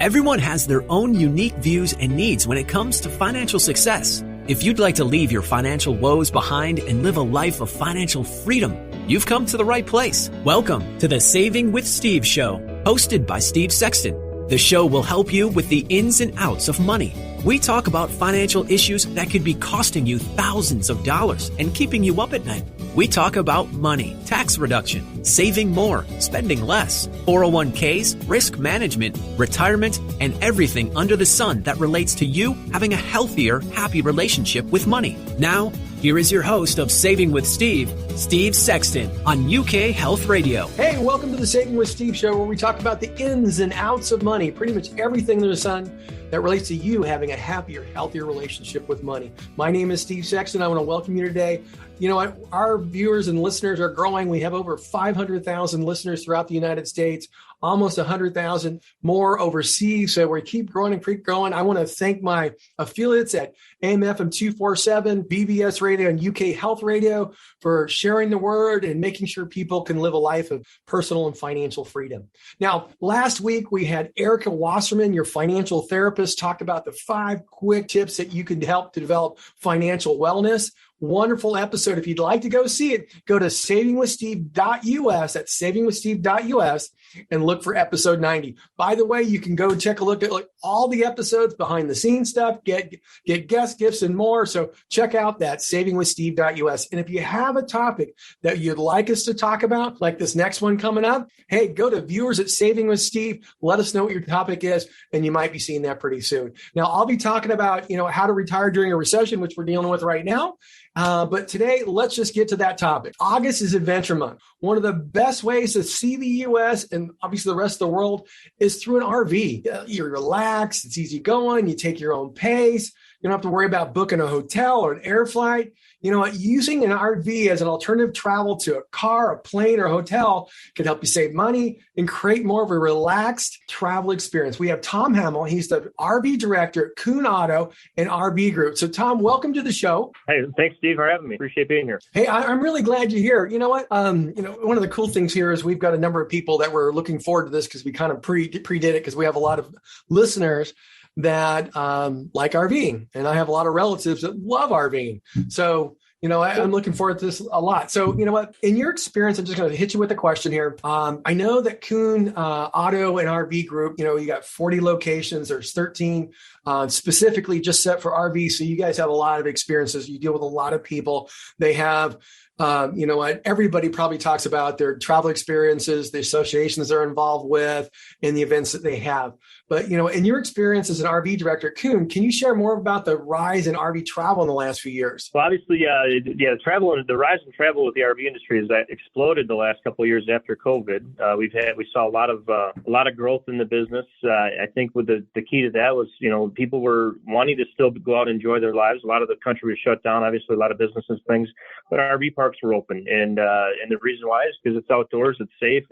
Everyone has their own unique views and needs when it comes to financial success. If you'd like to leave your financial woes behind and live a life of financial freedom, you've come to the right place. Welcome to the Saving with Steve show, hosted by Steve Sexton. The show will help you with the ins and outs of money. We talk about financial issues that could be costing you thousands of dollars and keeping you up at night. We talk about money, tax reduction, saving more, spending less, 401ks, risk management, retirement, and everything under the sun that relates to you having a healthier, happy relationship with money. Now, here is your host of Saving with Steve, Steve Sexton, on UK Health Radio. Hey, welcome to the Saving with Steve show, where we talk about the ins and outs of money, pretty much everything under the sun that relates to you having a happier, healthier relationship with money. My name is Steve Sexton. I want to welcome you today. You know what? Our viewers and listeners are growing. We have over 500,000 listeners throughout the United States, almost 100,000 more overseas. So we keep growing and keep growing. I want to thank my affiliates at AM/FM 247, BBS Radio, and UK Health Radio for sharing the word and making sure people can live a life of personal and financial freedom. Now, last week we had Erica Wasserman, your financial therapist, talk about the 5 quick tips that you can help to develop financial wellness. Wonderful episode. If you'd like to go see it, go to savingwithsteve.us. That's savingwithsteve.us and look for episode 90. By the way, you can go check a look at all the episodes, behind the scenes stuff, get guest gifts and more. So check out that savingwithsteve.us. And if you have a topic that you'd like us to talk about, like this next one coming up, hey, go to viewers at Saving with Steve. Let us know what your topic is, and you might be seeing that pretty soon. Now, I'll be talking about, how to retire during a recession, which we're dealing with right now. But today, let's just get to that topic. August is Adventure Month. One of the best ways to see the U.S. and obviously the rest of the world is through an RV. You're relaxed. It's easy going. You take your own pace. You don't have to worry about booking a hotel or an air flight. Using an RV as an alternative travel to a car, a plane, or a hotel can help you save money and create more of a relaxed travel experience. We have Tom Hamil. He's the RV director at Kuhn Auto and RV Group. So, Tom, welcome to the show. Hey, thanks, Steve, for having me. Appreciate being here. Hey, I'm really glad you're here. You know what? One of the cool things here is we've got a number of people that were looking forward to this because we kind of predid it because we have a lot of listeners that like RVing, and I have a lot of relatives that love RVing. So, I'm looking forward to this a lot. So, you know what? In your experience, I'm just going to hit you with a question here. I know that Kuhn Auto and RV Group, you got 40 locations. There's 13 specifically just set for RV. So you guys have a lot of experiences. You deal with a lot of people. They have everybody probably talks about their travel experiences, the associations they're involved with, and the events that they have. But, in your experience as an RV director at Kuhn, can you share more about the rise in RV travel in the last few years? Well, obviously, the rise in travel with the RV industry has exploded the last couple of years after COVID. We saw a lot of growth in the business. I think with the key to that was, people were wanting to still go out and enjoy their lives. A lot of the country was shut down, obviously a lot of businesses, things, but RV parks were open. And the reason why is because it's outdoors, it's safe,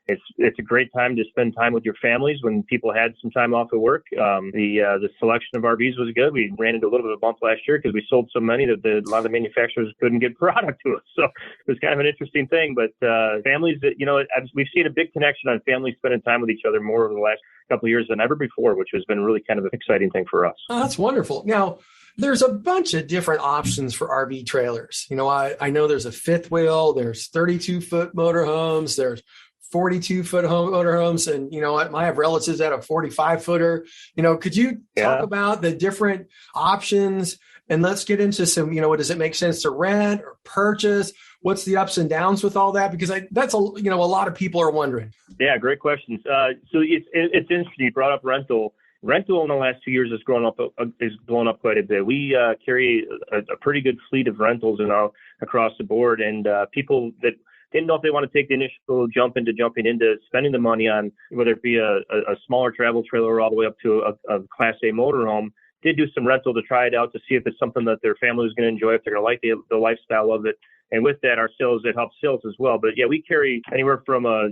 it's a great time to spend time with your families when people had some time off at work. The selection of RVs was good. We ran into a little bit of a bump last year because we sold so many that a lot of the manufacturers couldn't get product to us. So it was kind of an interesting thing. But families, we've seen a big connection on families spending time with each other more over the last couple of years than ever before, which has been really kind of an exciting thing for us. Oh, that's wonderful. Now, there's a bunch of different options for RV trailers. I know there's a fifth wheel, there's 32-foot motorhomes, there's 42-foot motorhomes, and I have relatives that have 45-footer. Could you talk about the different options? And let's get into some, does it make sense to rent or purchase? What's the ups and downs with all that? Because that's a lot of people are wondering. Yeah, great questions. So it's interesting. You brought up rental. Rental in the last 2 years has blown up quite a bit. We carry a pretty good fleet of rentals across the board, and people that didn't know if they want to take the initial jumping into spending the money on whether it be a smaller travel trailer all the way up to a Class A motorhome, did do some rental to try it out to see if it's something that their family was going to enjoy, if they're going to like the lifestyle of it. And with that, it helps sales as well. But yeah, we carry anywhere from a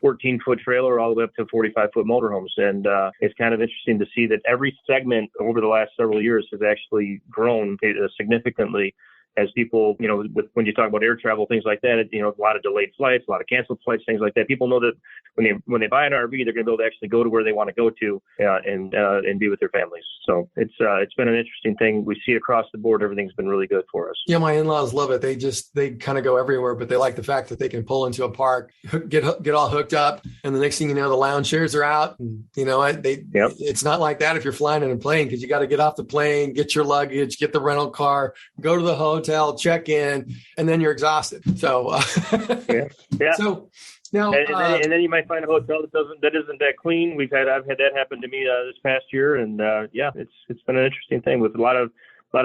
14-foot trailer all the way up to 45-foot motorhomes. And it's kind of interesting to see that every segment over the last several years has actually grown significantly. as people, when you talk about air travel, things like that, a lot of delayed flights, a lot of canceled flights, things like that. People know that when they buy an RV, they're going to be able to actually go to where they want to go to and be with their families. So it's been an interesting thing. We see across the board, everything's been really good for us. Yeah, my in-laws love it. They kind of go everywhere, but they like the fact that they can pull into a park, get all hooked up, and the next thing you know, the lounge chairs are out. And it's not like that if you're flying in a plane, because you got to get off the plane, get your luggage, get the rental car, go to the hotel, check in, and then you're exhausted. So yeah. So now, and then you might find a hotel that isn't that clean. I've had that happen to me this past year, and it's been an interesting thing with a lot of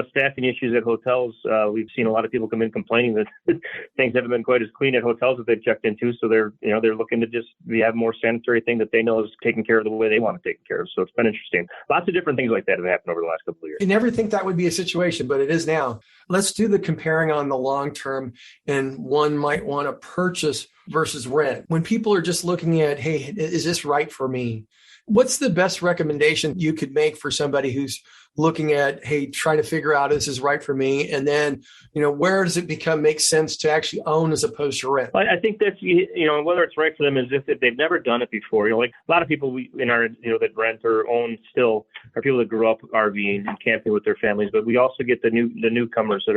staffing issues at hotels. We've seen a lot of people come in complaining that things haven't been quite as clean at hotels that they've checked into. So they're looking to just have more sanitary thing that they know is taken care of the way they want to take care of. So it's been interesting. Lots of different things like that have happened over the last couple of years. You never think that would be a situation, but it is now. Let's do the comparing on the long term, and one might want to purchase versus rent. When people are just looking at, hey, is this right for me? What's the best recommendation you could make for somebody who's looking at, hey, try to figure out if this is right for me? And then, where does it make sense to actually own as opposed to rent? I think that's, whether it's right for them is if they've never done it before. Like a lot of people that rent or own still are people that grew up RVing and camping with their families. But we also get the newcomers that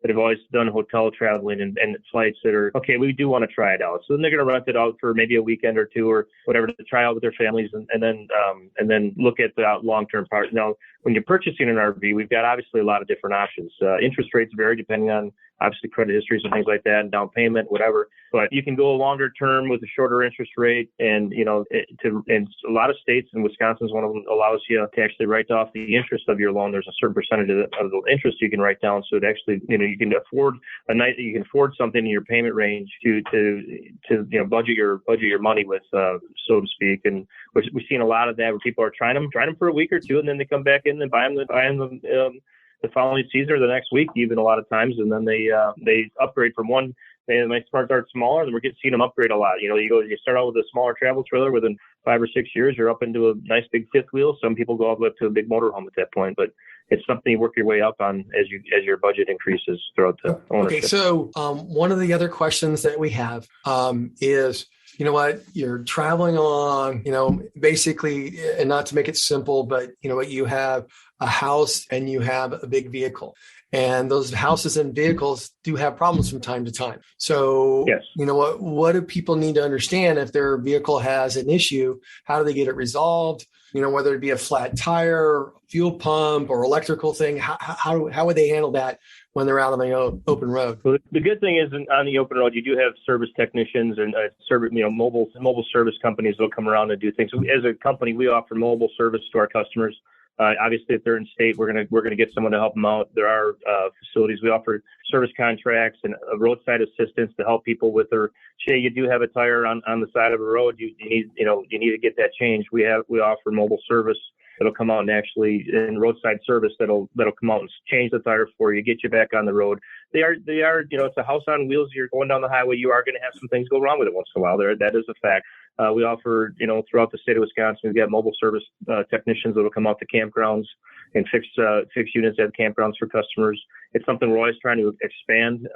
have always done hotel traveling and flights that are, okay, we do want to try it out. So then they're going to rent it out for maybe a weekend or two or whatever to try out with their families and then look at the long-term part. Now, when you're purchasing an RV, we've got obviously a lot of different options. Interest rates vary depending on obviously credit histories and things like that, and down payment, whatever. But you can go a longer term with a shorter interest rate, and in a lot of states, and Wisconsin is one of them, allows you to actually write off the interest of your loan. There's a certain percentage of the interest you can write down, so it actually you can afford something in your payment range to budget your money with, so to speak. And we've seen a lot of that where people are trying them for a week or two, and then they come back in and buy them the following season or the next week, even a lot of times, and then they upgrade from one. They might start smaller, and we're seeing them upgrade a lot. You start out with a smaller travel trailer. Within 5 or 6 years, you're up into a nice big fifth wheel. Some people go all the way up to a big motorhome at that point, but it's something you work your way up on as your budget increases throughout the ownership. Okay, so one of the other questions that we have is, you're traveling along, basically, and not to make it simple, but you have a house and you have a big vehicle, and those houses and vehicles do have problems from time to time. So, yes. What do people need to understand if their vehicle has an issue? How do they get it resolved? Whether it be a flat tire, fuel pump, or electrical thing, how would they handle that when they're out on the open road? Well, the good thing is on the open road, you do have service technicians and mobile service companies that will come around and do things. So as a company, we offer mobile service to our customers. Obviously, if they're in state, we're gonna get someone to help them out. There are facilities. We offer service contracts and roadside assistance to help people with their. Say you do have a tire on the side of a road, you need to get that changed. We offer mobile service that'll come out and actually in roadside service that'll come out and change the tire for you, get you back on the road. They are it's a house on wheels. You're going down the highway. You are going to have some things go wrong with it once in a while. That is a fact. We offer, throughout the state of Wisconsin, we've got mobile service technicians that will come out to campgrounds and fix units at campgrounds for customers. It's something we're always trying to expand.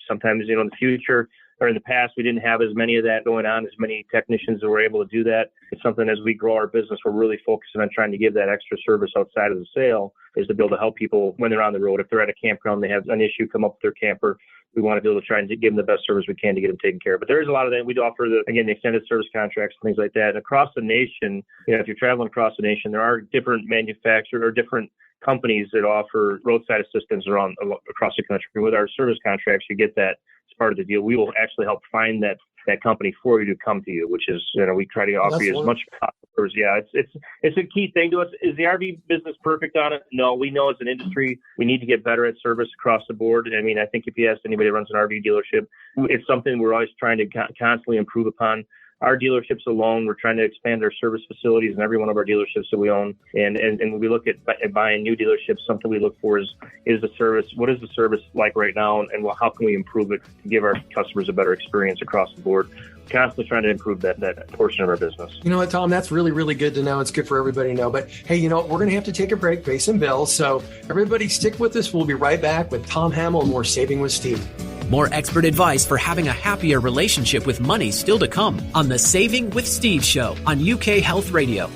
Sometimes, in the future or in the past, we didn't have as many of that going on, as many technicians that were able to do that. It's something as we grow our business, we're really focusing on trying to give that extra service outside of the sale, is to be able to help people when they're on the road. If they're at a campground, they have an issue come up with their camper, we want to be able to try and give them the best service we can to get them taken care of. But there is a lot of that. We do offer the extended service contracts, things like that. And across the nation, if you're traveling across the nation, there are different manufacturers or different companies that offer roadside assistance across the country. With our service contracts, you get that as part of the deal. We will actually help find that company for you to come to you, which is, we try to offer you as much as possible. Yeah, it's a key thing to us. Is the RV business perfect on it? No, we know as an industry, we need to get better at service across the board. I mean, I think if you ask anybody that runs an RV dealership, it's something we're always trying to constantly improve upon. our dealerships alone, we're trying to expand our service facilities in every one of our dealerships that we own. And when we look at buying new dealerships, something we look for is the service. What is the service like right now? And how can we improve it to give our customers a better experience across the board? Constantly trying to improve that portion of our business. You know what, Tom, that's really, really good to know. It's good for everybody to know. But hey, you know what? We're going to have to take a break, pay some bills. So everybody stick with us. We'll be right back with Tom Hamil and more Saving with Steve. More expert advice for having a happier relationship with money still to come on the Saving with Steve show on UK Health Radio.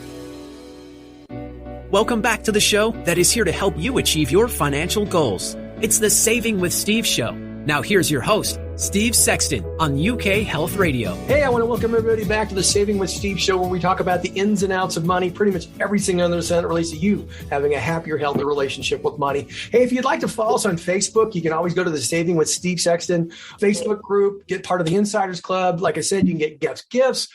Welcome back to the show that is here to help you achieve your financial goals. It's the Saving with Steve show. Now here's your host, Steve Sexton on UK Health Radio. Hey, I want to welcome everybody back to the Saving with Steve show, where we talk about the ins and outs of money, pretty much everything under the sun that relates to you having a happier, healthier relationship with money. Hey, if you'd like to follow us on Facebook, you can always go to the Saving with Steve Sexton Facebook group, get part of the Insiders Club. Like I said, you can get gifts,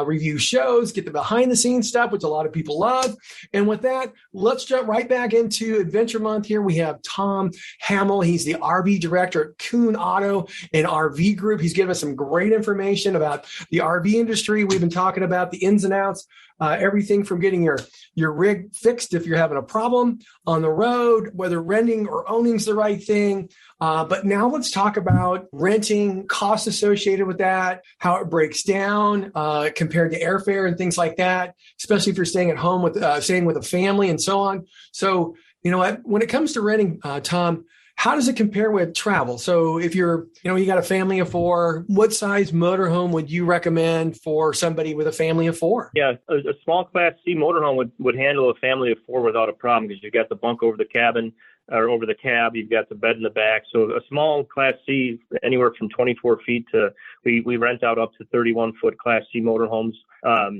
review shows, get the behind the scenes stuff, which a lot of people love. And with that, let's jump right back into Adventure Month here. We have Tom Hamil. He's the RV director at Kuhn Auto and RV Group. He's given us some great information about the RV industry. We've been talking about the ins and outs, everything from getting your rig fixed if you're having a problem on the road, whether renting or owning is the right thing. But now let's talk about renting, costs associated with that, how it breaks down compared to airfare and things like that, especially if you're staying at home staying with a family and so on. So, you know what, when it comes to renting, Tom, how does it compare with travel? So if you got a family of four, what size motorhome would you recommend for somebody with a family of four? Yeah, a small Class C motorhome would handle a family of four without a problem, because you've got the bunk over the cabin or over the cab, you've got the bed in the back. So a small Class C, anywhere from 24 feet to, we rent out up to 31-foot Class C motorhomes.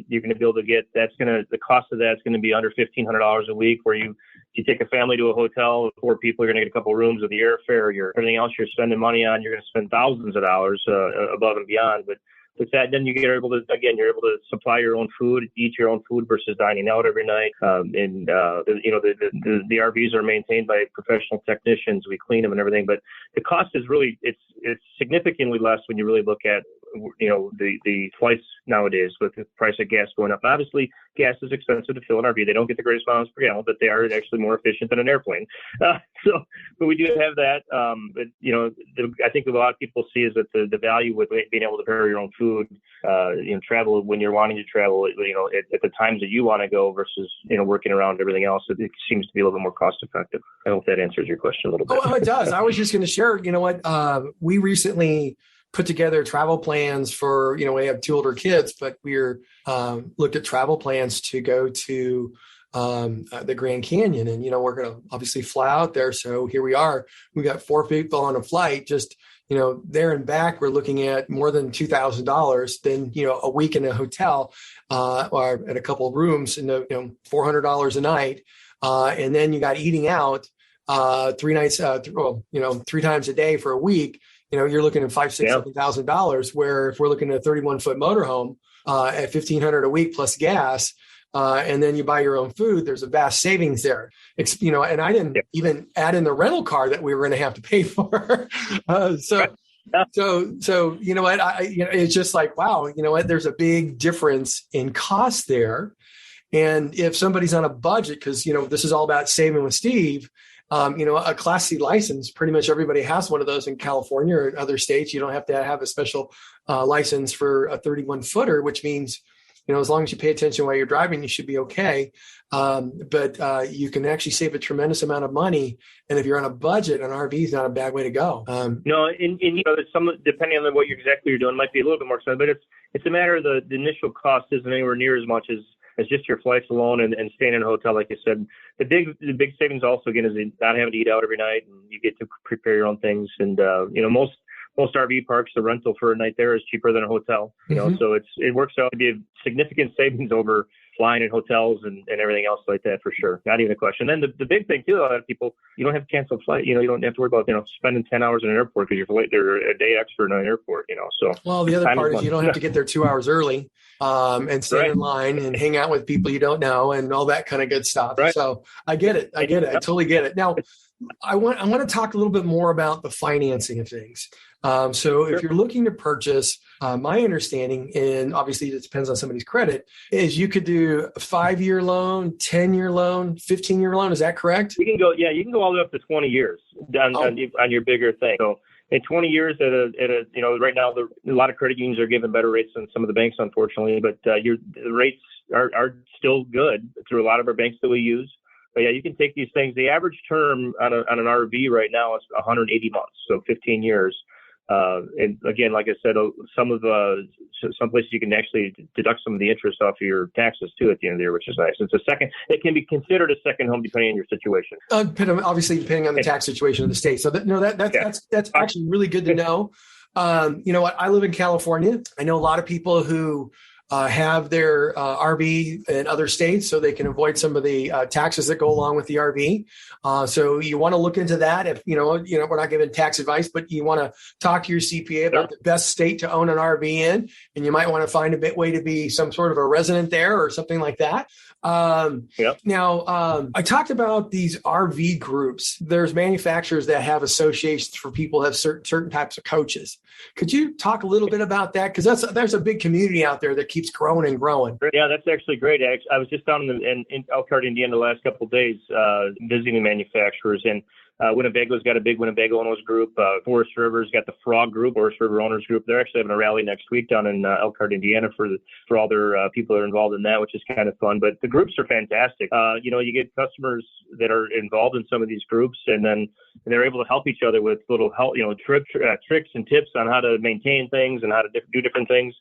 You're going to be able to get, the cost of that's going to be under $1,500 a week, where you take a family to a hotel with four people, you're going to get a couple of rooms with the airfare, everything else you're spending money on, you're going to spend thousands of dollars above and beyond. But with that, then you're able to supply your own food, eat your own food versus dining out every night. The RVs are maintained by professional technicians. We clean them and everything, but the cost is really, it's significantly less when you really look at, the flights nowadays with the price of gas going up. Obviously, gas is expensive to fill an RV. They don't get the greatest miles per gallon, but they are actually more efficient than an airplane. But we do have that. I think what a lot of people see is that the value with being able to prepare your own food, travel when you're wanting to travel, at the times that you want to go versus, working around everything else, it seems to be a little bit more cost effective. I hope that answers your question a little bit. Oh, it does. I was just going to share, we recently put together travel plans for, we have two older kids, but we're looked at travel plans to go to the Grand Canyon. And, we're going to obviously fly out there. So here we are. We got 4 people on a flight, just, there and back, we're looking at more than $2,000, then, a week in a hotel or at a couple of rooms and, $400 a night. And then you got eating out 3 nights, 3 times a day for a week. You're looking at $7,000, where if we're looking at a 31-foot motorhome at $1,500 a week plus gas, and then you buy your own food, there's a vast savings there. And I didn't even add in the rental car that we were going to have to pay for. So you know what? It's just like, wow, there's a big difference in cost there. And if somebody's on a budget, because, this is all about saving with Steve, a Class C license, pretty much everybody has one of those in California or in other states. You don't have to have a special license for a 31-footer, which means, as long as you pay attention while you're driving, you should be okay. But you can actually save a tremendous amount of money. And if you're on a budget, an RV is not a bad way to go. There's some, depending on what you're doing, might be a little bit more expensive, but it's a matter of the initial cost isn't anywhere near as much as just your flights alone and staying in a hotel, like you said. The big savings also, again, is not having to eat out every night, and you get to prepare your own things. And, most RV parks, the rental for a night there is cheaper than a hotel, so it works out to be a significant savings over flying in hotels and everything else like that, for sure. Not even a question. And then the big thing too, a lot of people, you don't have to cancel a flight. You don't have to worry about, spending 10 hours in an airport because you're late there a day extra in an airport, so. Well, the other part is you don't have to get there 2 hours early and stand in line and hang out with people you don't know and all that kind of good stuff. Right. So I get it. I totally get it. Now, I want to talk a little bit more about the financing of things. If you're looking to purchase, my understanding, and obviously it depends on somebody's credit, is you could do a 5-year loan, 10-year loan, 15-year loan. Is that correct? You can go all the way up to 20 years on your bigger thing. So in 20 years right now, a lot of credit unions are giving better rates than some of the banks, unfortunately, but the rates are still good through a lot of our banks that we use. But yeah, you can take these things. The average term on an RV right now is 180 months, so 15 years. And again, like I said, some places you can actually deduct some of the interest off of your taxes too at the end of the year, which is nice. It can be considered a second home depending on your situation. Obviously, depending on the tax situation of the state. So that's actually really good to know. You know what? I live in California. I know a lot of people who have their RV in other states so they can avoid some of the taxes that go along with the RV. So you want to look into that. If we're not giving tax advice, but you want to talk to your CPA about the best state to own an RV in, and you might want to find a way to be some sort of a resident there or something like that. Now, I talked about these RV groups. There's manufacturers that have associations for people who have certain types of coaches. Could you talk a little bit about that? Because there's a big community out there that keeps growing and growing. Yeah, that's actually great. I was just down in Elkhart, Indiana, the last couple of days visiting manufacturers, and Winnebago's got a big Winnebago owners group. Forest River's got the Frog group, Forest River owners group. They're actually having a rally next week down in Elkhart, Indiana for all their people that are involved in that, which is kind of fun. But the groups are fantastic. You get customers that are involved in some of these groups, and then they're able to help each other with little help, tricks and tips on how to maintain things and how to do different things.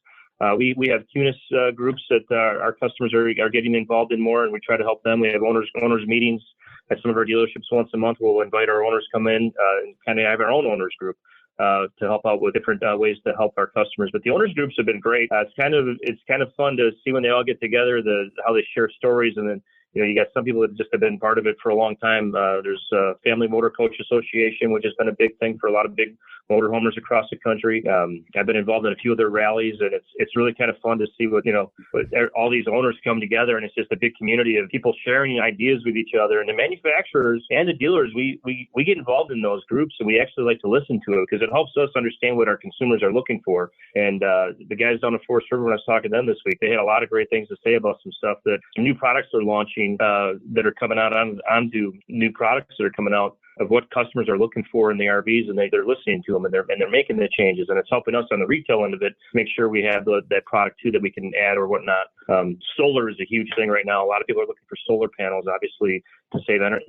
We have CUNIS groups that our customers are getting involved in more, and we try to help them. We have owners meetings at some of our dealerships once a month. We'll invite our owners come in and kind of have our own owners group to help out with different ways to help our customers. But the owners groups have been great. It's kind of fun to see when they all get together, how they share stories, and then you got some people that just have been part of it for a long time. There's Family Motor Coach Association, which has been a big thing for a lot of big motorhomers across the country. I've been involved in a few of their rallies, and it's really kind of fun to see what all these owners come together, and it's just a big community of people sharing ideas with each other. And the manufacturers and the dealers, we get involved in those groups, and we actually like to listen to it because it helps us understand what our consumers are looking for. And the guys down in Forest River, when I was talking to them this week, they had a lot of great things to say about some stuff some new products they're launching that are coming out onto new products that are coming out of what customers are looking for in the RVs, and they're listening to them, and they're making the changes, and it's helping us on the retail end of it make sure we have that product too that we can add or whatnot. Solar is a huge thing right now. A lot of people are looking for solar panels, obviously, to save energy,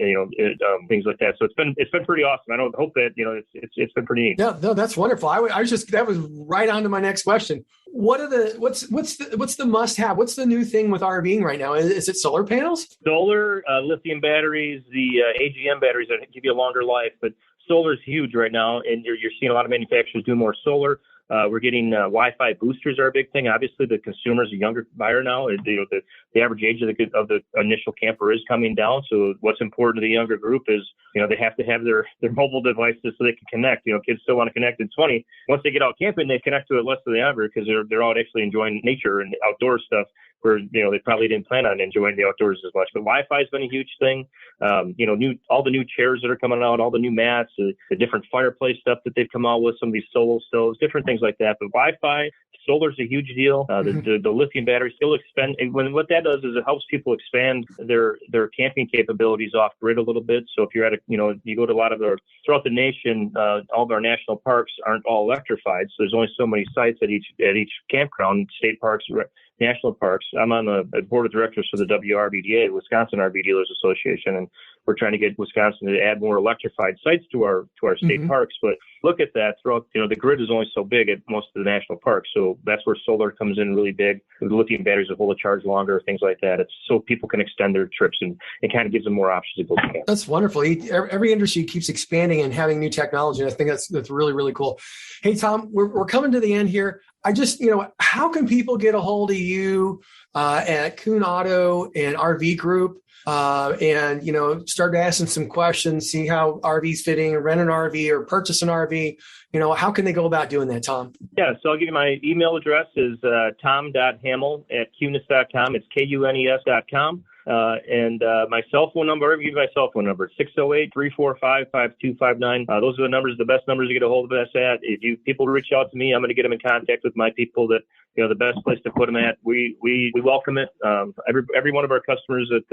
things like that. So it's been pretty awesome. I hope that it's been pretty neat. Yeah, no, that's wonderful. That was right on to my next question. What's the must have? What's the new thing with RVing right now? Is it solar panels? Solar, lithium batteries, the AGM batteries that give you a longer life, but solar is huge right now, and you're seeing a lot of manufacturers do more solar. We're getting Wi-Fi boosters are a big thing. Obviously, the consumer is a younger buyer now. The average age of the initial camper is coming down. So what's important to the younger group is, they have to have their mobile devices so they can connect. Kids still want to connect. It's funny. Once they get out camping, they connect to it less than ever because they're out actually enjoying nature and outdoor stuff where, they probably didn't plan on enjoying the outdoors as much. But Wi-Fi has been a huge thing. All the new chairs that are coming out, all the new mats, the different fireplace stuff that they've come out with, some of these solo stoves, different things like that. But Wi-Fi, solar's a huge deal. The lithium batteries still expand. What that does is it helps people expand their camping capabilities off grid a little bit. So if you're at you go to a lot of throughout the nation, all of our national parks aren't all electrified. So there's only so many sites at each campground, state parks, national parks. I'm on the board of directors for the WRVDA, Wisconsin RV Dealers Association, and we're trying to get Wisconsin to add more electrified sites to our state parks. But look at that throughout, the grid is only so big at most of the national parks. So that's where solar comes in really big. The lithium batteries will hold a charge longer, things like that. It's so people can extend their trips, and it kind of gives them more options to go to camp. That's wonderful. Every industry keeps expanding and having new technology. And I think that's really, really cool. Hey, Tom, we're coming to the end here. I just, how can people get a hold of you at Kuhn Auto and RV Group and, start asking some questions, see how RV's fitting, rent an RV or purchase an RV? how can they go about doing that, Tom? Yeah, so I'll give you my email address is tom.hamil@kunis.com. It's KUNES.com. And my cell phone number, I'll give you my cell phone number, 608-345-5259. Those are the numbers, the best numbers to get a hold of us at. If people reach out to me, I'm going to get them in contact with my people that, the best place to put them at. We welcome it. Every one of our customers that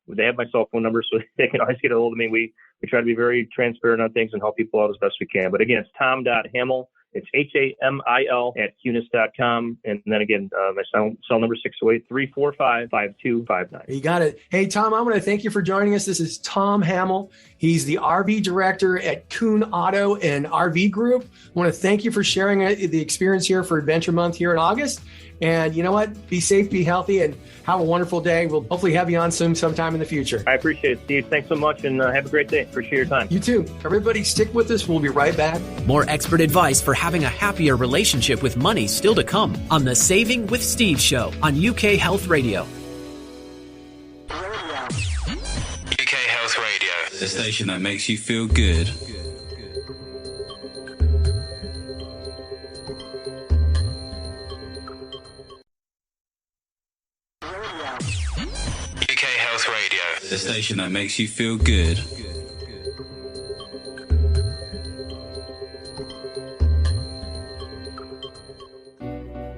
they have my cell phone number, so they can always get a hold of me. We try to be very transparent on things and help people out as best we can. But again, it's tom.hamil. It's HAMIL @kunis.com. And then again, my cell number 608-345-5259. You got it. Hey, Tom, I want to thank you for joining us. This is Tom Hamil. He's the RV director at Kuhn Auto and RV Group. I want to thank you for sharing the experience here for Adventure Month here in August. And you know what? Be safe, be healthy, and have a wonderful day. We'll hopefully have you on sometime in the future. I appreciate it, Steve. Thanks so much, and have a great day. Appreciate your time. You too. Everybody stick with us. We'll be right back. More expert advice for having a happier relationship with money still to come on the Saving with Steve show on UK Health Radio. UK Health Radio, the station that makes you feel good. UK Health Radio, the station that makes you feel good.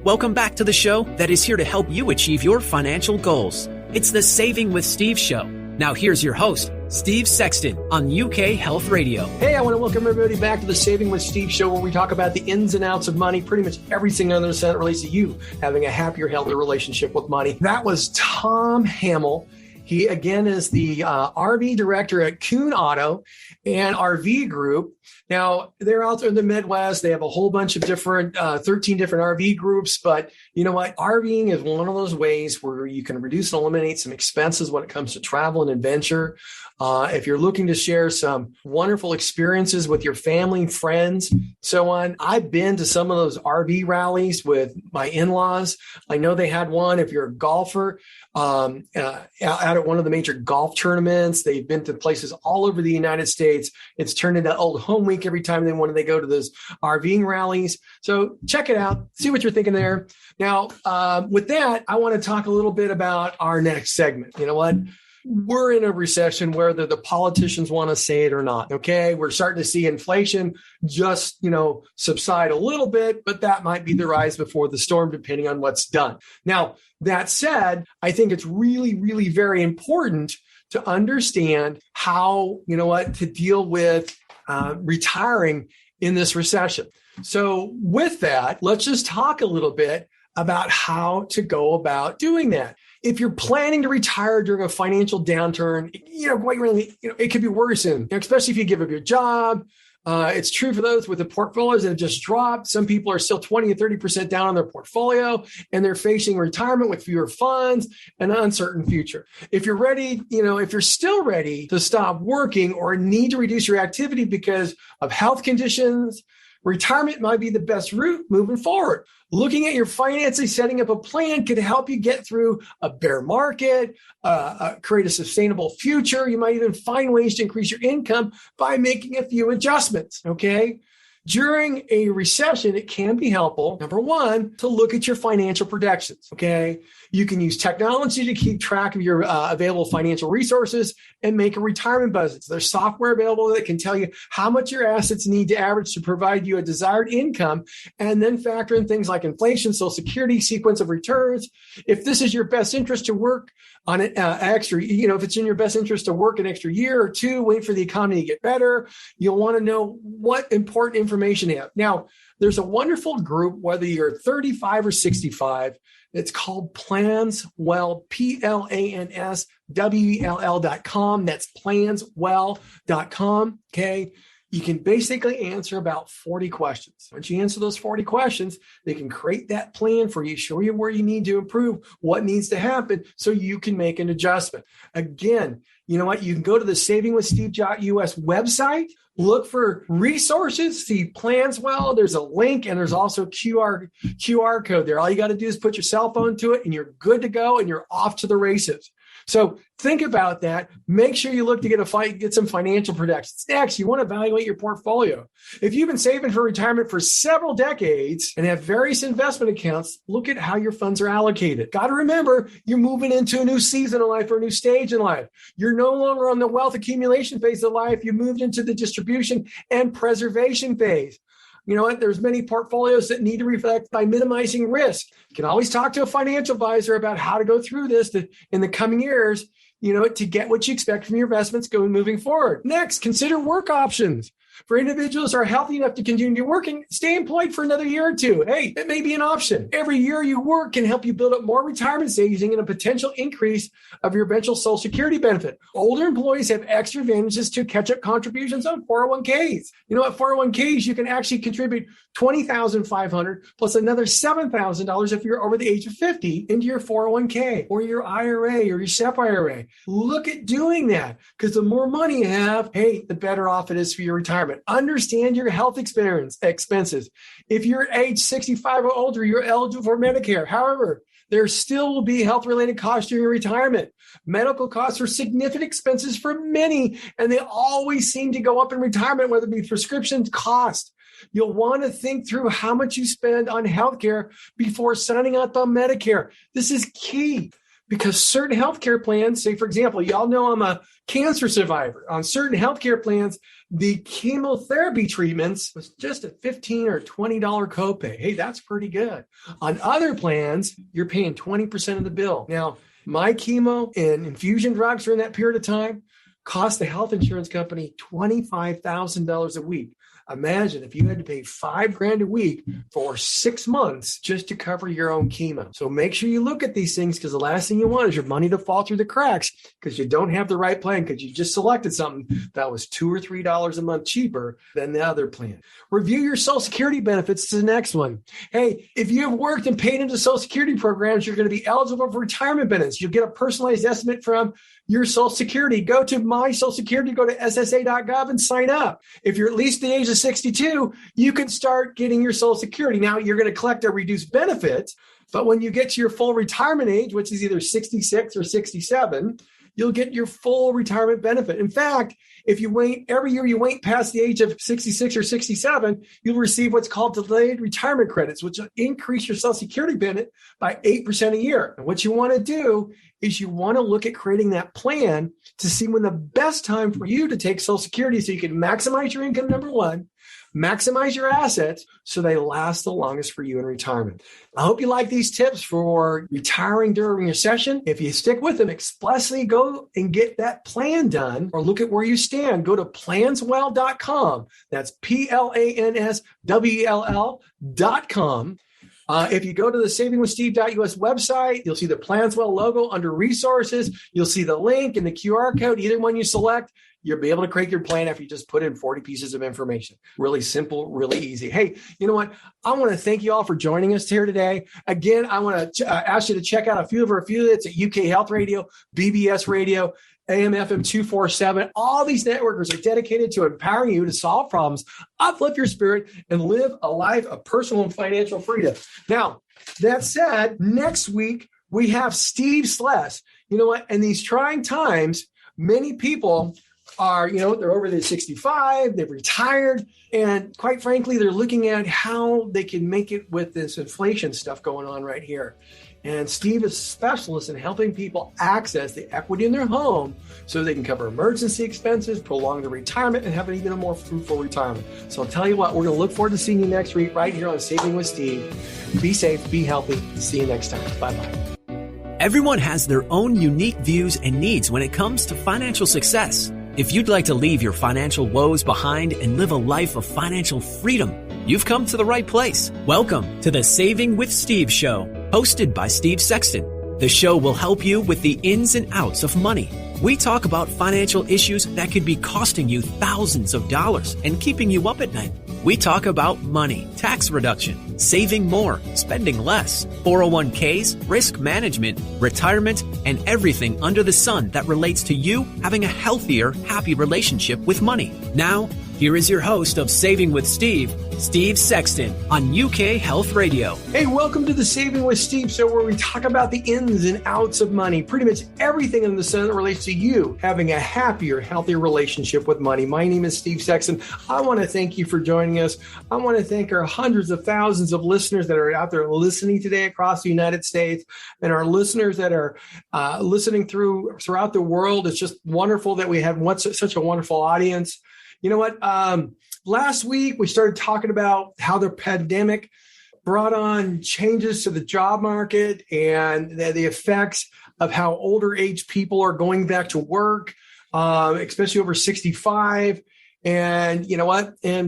Welcome back to the show that is here to help you achieve your financial goals. It's the Saving with Steve show. Now here's your host, Steve Sexton on UK Health Radio. Hey, I want to welcome everybody back to the Saving with Steve show, where we talk about the ins and outs of money, pretty much everything under the sun that relates to you having a happier, healthier relationship with money. That was Tom Hamil. He, again, is the RV director at Kuhn Auto and RV Group. Now, they're out there in the Midwest. They have a whole bunch of 13 different RV groups. But you know what? RVing is one of those ways where you can reduce and eliminate some expenses when it comes to travel and adventure. If you're looking to share some wonderful experiences with your family, friends, so on. I've been to some of those RV rallies with my in-laws. I know they had one. If you're a golfer, out at one of the major golf tournaments, they've been to places all over the United States. It's turned into old home week every time they go to those RVing rallies. So check it out. See what you're thinking there. Now, with that, I want to talk a little bit about our next segment. You know what? We're in a recession, whether the politicians want to say it or not. Okay. We're starting to see inflation just, subside a little bit, but that might be the rise before the storm, depending on what's done. Now, that said, I think it's really, really very important to understand how, to deal with retiring in this recession. So with that, let's just talk a little bit about how to go about doing that. If you're planning to retire during a financial downturn, quite really, it could be worrisome, especially if you give up your job. It's true for those with the portfolios that have just dropped. Some people are still 20 or 30% down on their portfolio, and they're facing retirement with fewer funds and an uncertain future. If you're ready, if you're still ready to stop working or need to reduce your activity because of health conditions, retirement might be the best route moving forward. Looking at your finances, setting up a plan could help you get through a bear market, create a sustainable future. You might even find ways to increase your income by making a few adjustments, okay? During a recession, it can be helpful, number one, to look at your financial projections, okay? You can use technology to keep track of your available financial resources and make a retirement budget. So there's software available that can tell you how much your assets need to average to provide you a desired income, and then factor in things like inflation, Social Security, sequence of returns. If this is your best interest to work on an extra, if it's in your best interest to work an extra year or two, wait for the economy to get better, you'll want to know what important information you have. Now, there's a wonderful group, whether you're 35 or 65, it's called PlansWell, PlansWell.com. That's PlansWell.com. Okay. You can basically answer about 40 questions. Once you answer those 40 questions, they can create that plan for you, show you where you need to improve, what needs to happen so you can make an adjustment. Again, you know what? You can go to the savingwithsteve.us website, look for resources, see PlansWell. There's a link, and there's also QR code there. All you got to do is put your cell phone to it, and you're good to go, and you're off to the races. So Think about that. Make sure you look to get some financial protections. Next, you want to evaluate your portfolio. If you've been saving for retirement for several decades and have various investment accounts, look at how your funds are allocated. Got to remember, you're moving into a new season of life or a new stage in life. You're no longer on the wealth accumulation phase of life. You moved into the distribution and preservation phase. You know what? There's many portfolios that need to reflect by minimizing risk. You can always talk to a financial advisor about how to go through this in the coming years, to get what you expect from your investments moving forward. Next, consider work options. For individuals who are healthy enough to continue working, stay employed for another year or two. Hey, it may be an option. Every year you work can help you build up more retirement savings and a potential increase of your eventual Social Security benefit. Older employees have extra advantages to catch up contributions on 401ks. You know what? 401ks, you can actually contribute $20,500 plus another $7,000 if you're over the age of 50 into your 401k or your IRA or your SEP IRA. Look at doing that, because the more money you have, hey, the better off it is for your retirement. Understand your health expenses. If you're age 65 or older, you're eligible for Medicare. However, there still will be health-related costs during your retirement. Medical costs are significant expenses for many, and they always seem to go up in retirement, whether it be prescription cost. You'll want to think through how much you spend on healthcare before signing up on Medicare. This is key, because certain healthcare plans, say, for example, y'all know I'm a cancer survivor. On certain healthcare plans, the chemotherapy treatments was just a $15 or $20 copay. Hey, that's pretty good. On other plans, you're paying 20% of the bill. Now, my chemo and infusion drugs during that period of time cost the health insurance company $25,000 a week. Imagine if you had to pay $5,000 a week for 6 months just to cover your own chemo. So make sure you look at these things, because the last thing you want is your money to fall through the cracks because you don't have the right plan, because you just selected something that was $2 or $3 a month cheaper than the other plan. Review your Social Security benefits to the next one. Hey, if you have worked and paid into Social Security programs, you're going to be eligible for retirement benefits. You'll get a personalized estimate from your Social Security. Go to My Social Security, go to SSA.gov and sign up. If you're at least the age of 62, you can start getting your Social Security. Now, you're going to collect a reduced benefit, but when you get to your full retirement age, which is either 66 or 67, you'll get your full retirement benefit. In fact, if you wait, every year you wait past the age of 66 or 67, you'll receive what's called delayed retirement credits, which will increase your Social Security benefit by 8% a year. And what you want to do is you want to look at creating that plan to see when the best time for you to take Social Security, so you can maximize your income, number one, maximize your assets so they last the longest for you in retirement. I hope you like these tips for retiring during your session. If you stick with them, explicitly go and get that plan done, or look at where you stand. Go to planswell.com. That's PLANSWELL.com. If you go to the savingwithsteve.us website, you'll see the Planswell logo under resources. You'll see the link and the QR code. Either one you select, you'll be able to create your plan after you just put in 40 pieces of information. Really simple, really easy. Hey, you know what? I want to thank you all for joining us here today. Again, I want to ask you to check out a few of our affiliates at UK Health Radio, BBS Radio, AM FM 247. All these networkers are dedicated to empowering you to solve problems, uplift your spirit, and live a life of personal and financial freedom. Now, that said, next week we have Steve Sless. You know what? In these trying times, many people are, they're over the 65, they've retired, and quite frankly, they're looking at how they can make it with this inflation stuff going on right here. And Steve is a specialist in helping people access the equity in their home so they can cover emergency expenses, prolong their retirement, and have an even more fruitful retirement. So I'll tell you what, we're going to look forward to seeing you next week right here on Saving with Steve. Be safe, be healthy. See you next time. Bye-bye. Everyone has their own unique views and needs when it comes to financial success. If you'd like to leave your financial woes behind and live a life of financial freedom, you've come to the right place. Welcome to the Saving with Steve show, hosted by Steve Sexton. The show will help you with the ins and outs of money. We talk about financial issues that could be costing you thousands of dollars and keeping you up at night. We talk about money, tax reduction, saving more, spending less, 401ks, risk management, retirement, and everything under the sun that relates to you having a healthier, happy relationship with money. Now, Here is your host of Saving with Steve, Steve Sexton, on UK Health Radio. Hey, welcome to the Saving with Steve show, where we talk about the ins and outs of money, pretty much everything in the sun that relates to you having a happier, healthier relationship with money. My name is Steve Sexton. I want to thank you for joining us. I want to thank our hundreds of thousands of listeners that are out there listening today across the United States, and our listeners that are listening throughout the world. It's just wonderful that we have such a wonderful audience. You know what? Last week, we started talking about how the pandemic brought on changes to the job market and the effects of how older age people are going back to work, especially over 65. And you know what? A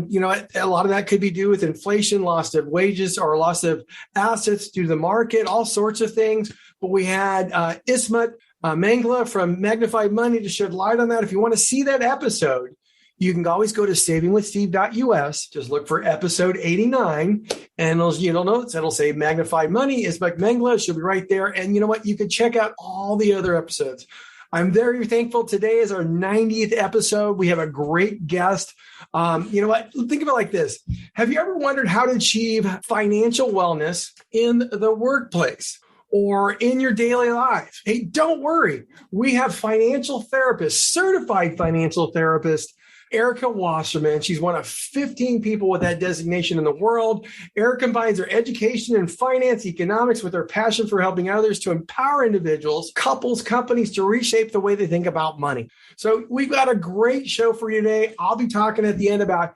lot of that could be due with inflation, loss of wages, or loss of assets due to the market, all sorts of things. But we had Ismat Mangla from Magnified Money to shed light on that. If you want to see that episode, you can always go to savingwithsteve.us. Just look for episode 89, and you'll notice it'll say Magnified Money is Mangla. She'll be right there. And you know what? You can check out all the other episodes. I'm very thankful. Today is our 90th episode. We have a great guest. You know what? Think of it like this. Have you ever wondered how to achieve financial wellness in the workplace or in your daily life? Hey, don't worry. We have financial therapists, certified financial therapists, Erica Wasserman. She's one of 15 people with that designation in the world. Erica combines her education in finance, economics with her passion for helping others to empower individuals, couples, companies to reshape the way they think about money. So we've got a great show for you today. I'll be talking at the end about,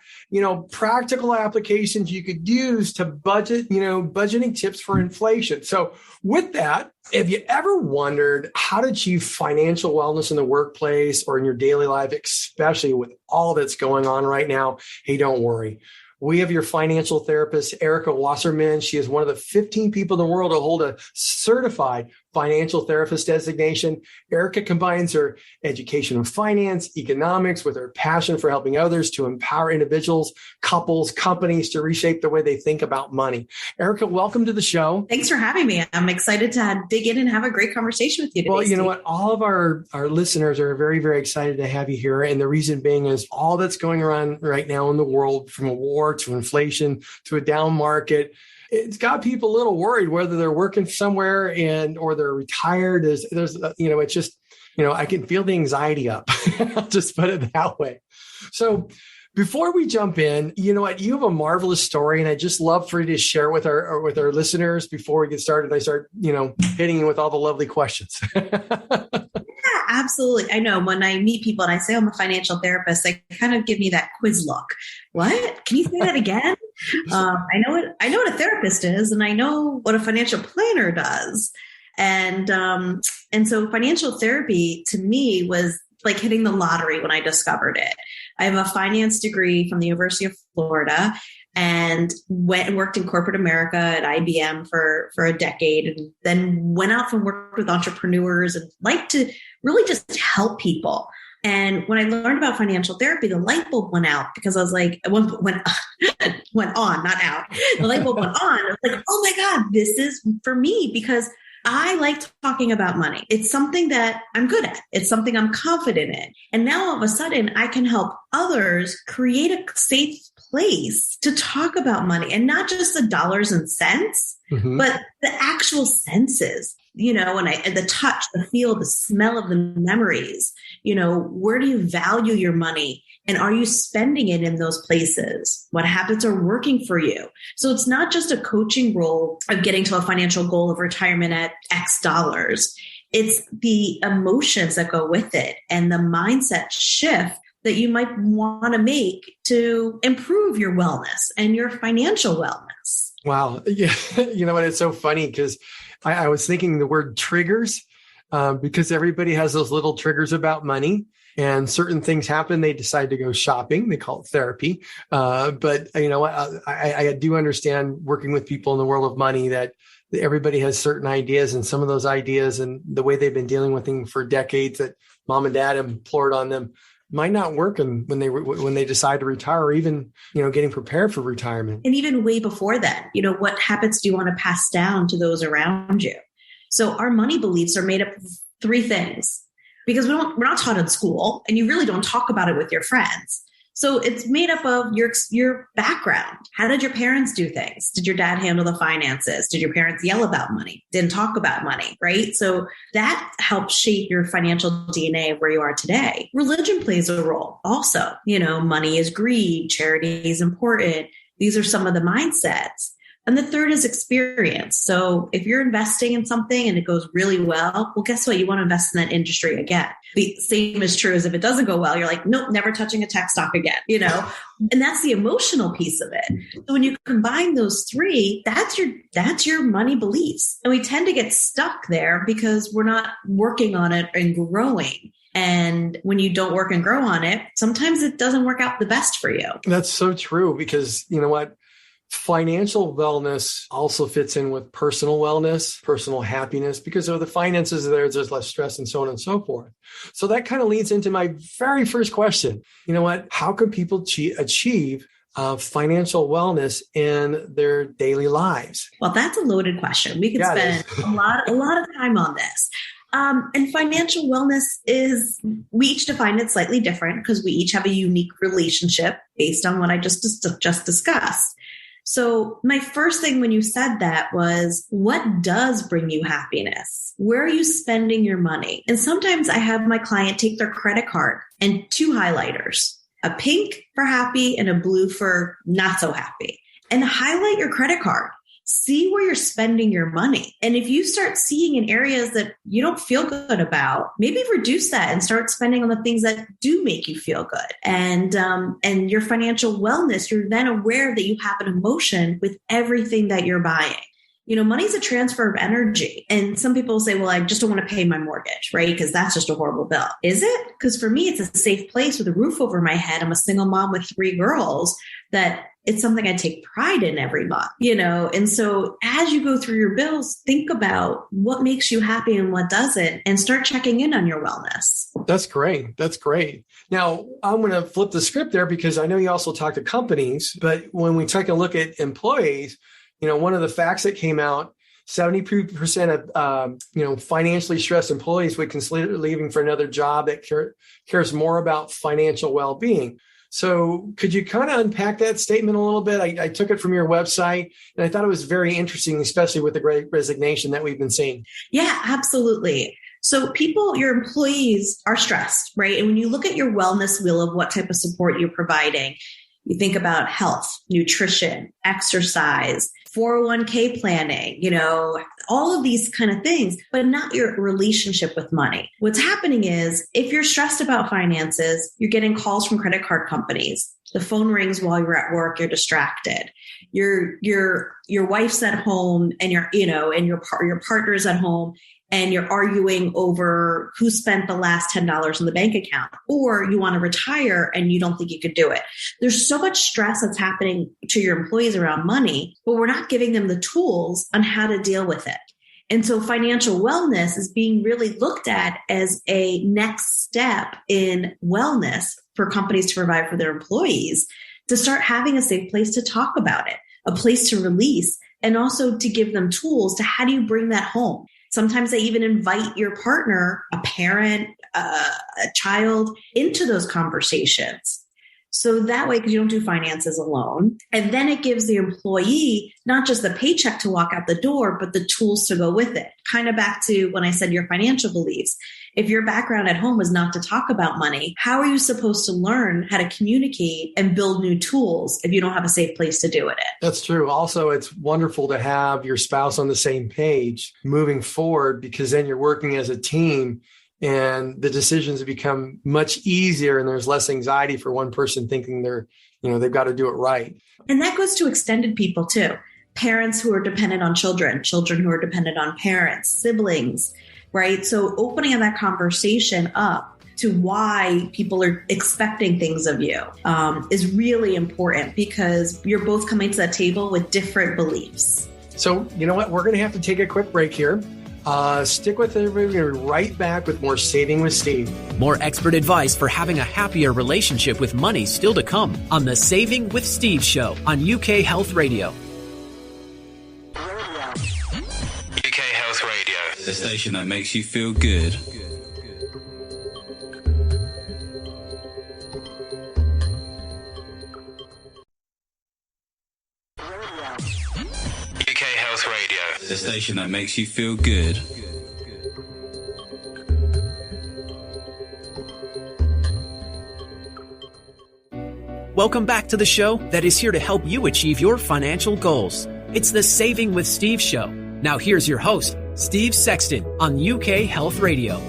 practical applications you could use to budget, budgeting tips for inflation. So with that, have you ever wondered how to achieve financial wellness in the workplace or in your daily life, especially with all that's going on right now? Hey, don't worry. We have your financial therapist, Erica Wasserman. She is one of the 15 people in the world to hold a certified financial therapist designation. Erica combines her education in finance, economics with her passion for helping others to empower individuals, couples, companies to reshape the way they think about money. Erica, welcome to the show. Thanks for having me. I'm excited to dig in and have a great conversation with you today. Well, you know what? All of our listeners are very, very excited to have you here. And the reason being is all that's going on right now in the world, from a war to inflation to a down market, it's got people a little worried whether they're working somewhere or they're retired. It's just, I can feel the anxiety up. I'll just put it that way. So before we jump in, you know what? You have a marvelous story, and I just love for you to share with our listeners before we get started. I start, hitting you with all the lovely questions. Yeah, absolutely. I know when I meet people and I say I'm a financial therapist, they kind of give me that quiz look. What? Can you say that again? I know what a therapist is, and I know what a financial planner does. And so financial therapy to me was like hitting the lottery when I discovered it. I have a finance degree from the University of Florida and went and worked in corporate America at IBM for a decade, and then went out and worked with entrepreneurs and liked to really just help people. And when I learned about financial therapy, the light bulb went out, because I was like, went on, not out. The light bulb went on. I was like, oh my God, this is for me, because I like talking about money. It's something that I'm good at. It's something I'm confident in. And now all of a sudden I can help others create a safe place to talk about money, and not just the dollars and cents, but the actual senses, and the touch, the feel, the smell of the memories. Where do you value your money? And are you spending it in those places? What habits are working for you? So it's not just a coaching role of getting to a financial goal of retirement at X dollars. It's the emotions that go with it and the mindset shift that you might want to make to improve your wellness and your financial wellness. Wow. Yeah. You know what? It's so funny because I was thinking the word triggers, because everybody has those little triggers about money. And certain things happen, they decide to go shopping. They call it therapy. But you know what? I do understand, working with people in the world of money, that everybody has certain ideas, and some of those ideas and the way they've been dealing with things for decades that mom and dad implored on them might not work when they decide to retire, or even, getting prepared for retirement. And even way before that, what habits do you want to pass down to those around you? So our money beliefs are made up of three things, because we're not taught in school, and you really don't talk about it with your friends. So it's made up of your background. How did your parents do things? Did your dad handle the finances? Did your parents yell about money? Didn't talk about money, right? So that helps shape your financial DNA of where you are today. Religion plays a role also. Money is greed, charity is important. These are some of the mindsets. And the third is experience. So if you're investing in something and it goes really well, guess what? You want to invest in that industry again. The same is true as if it doesn't go well, you're like, nope, never touching a tech stock again, and that's the emotional piece of it. So when you combine those three, that's your money beliefs. And we tend to get stuck there because we're not working on it and growing. And when you don't work and grow on it, sometimes it doesn't work out the best for you. That's so true because you know what? Financial wellness also fits in with personal wellness, personal happiness, because of the finances there's less stress and so on and so forth. So that kind of leads into my very first question. You know what? How can people achieve financial wellness in their daily lives? Well, that's a loaded question. We could spend a lot of time on this. And financial wellness we each define it slightly different because we each have a unique relationship based on what I just discussed. So my first thing when you said that was, what does bring you happiness? Where are you spending your money? And sometimes I have my client take their credit card and 2 highlighters, a pink for happy and a blue for not so happy, and highlight your credit card. See where you're spending your money. And if you start seeing in areas that you don't feel good about, maybe reduce that and start spending on the things that do make you feel good. And your financial wellness, you're then aware that you have an emotion with everything that you're buying. Money is a transfer of energy. And some people say, well, I just don't want to pay my mortgage, right? Because that's just a horrible bill. Is it? Because for me, it's a safe place with a roof over my head. I'm a single mom with 3 girls that it's something I take pride in every month, And so as you go through your bills, think about what makes you happy and what doesn't, and start checking in on your wellness. That's great. That's great. Now, I'm going to flip the script there because I know you also talk to companies, but when we take a look at employees, one of the facts that came out, 70% of, financially stressed employees would consider leaving for another job that cares more about financial well-being. So could you kind of unpack that statement a little bit? I took it from your website and I thought it was very interesting, especially with the great resignation that we've been seeing. Yeah, absolutely. So your employees are stressed, right? And when you look at your wellness wheel of what type of support you're providing, you think about health, nutrition, exercise, 401k planning, all of these kind of things, but not your relationship with money. What's happening is if you're stressed about finances, you're getting calls from credit card companies. The phone rings while you're at work, you're distracted. Your wife's at home and your partner's at home and you're arguing over who spent the last $10 in the bank account, or you want to retire and you don't think you could do it. There's so much stress that's happening to your employees around money, but we're not giving them the tools on how to deal with it. And so financial wellness is being really looked at as a next step in wellness for companies to provide for their employees, to start having a safe place to talk about it, a place to release, and also to give them tools to how do you bring that home. Sometimes they even invite your partner, a parent, a child, into those conversations. So that way, because you don't do finances alone. And then it gives the employee not just the paycheck to walk out the door, but the tools to go with it. Kind of back to when I said your financial beliefs. If your background at home is not to talk about money, how are you supposed to learn how to communicate and build new tools if you don't have a safe place to do it in? That's true. Also, it's wonderful to have your spouse on the same page moving forward, because then you're working as a team and the decisions have become much easier and there's less anxiety for one person thinking they've got to do it right. And that goes to extended people too. Parents who are dependent on children who are dependent on parents, siblings, right? So opening that conversation up to why people are expecting things of you is really important, because you're both coming to that table with different beliefs. So you know what? We're going to have to take a quick break here. Stick with it. We're going to be right back with more Saving with Steve. More expert advice for having a happier relationship with money still to come on the Saving with Steve show on UK Health Radio. UK Health Radio, the station that makes you feel good. The station that makes you feel good. Welcome back to the show that is here to help you achieve your financial goals. It's the Saving with Steve show. Now here's your host, Steve Sexton on UK Health Radio.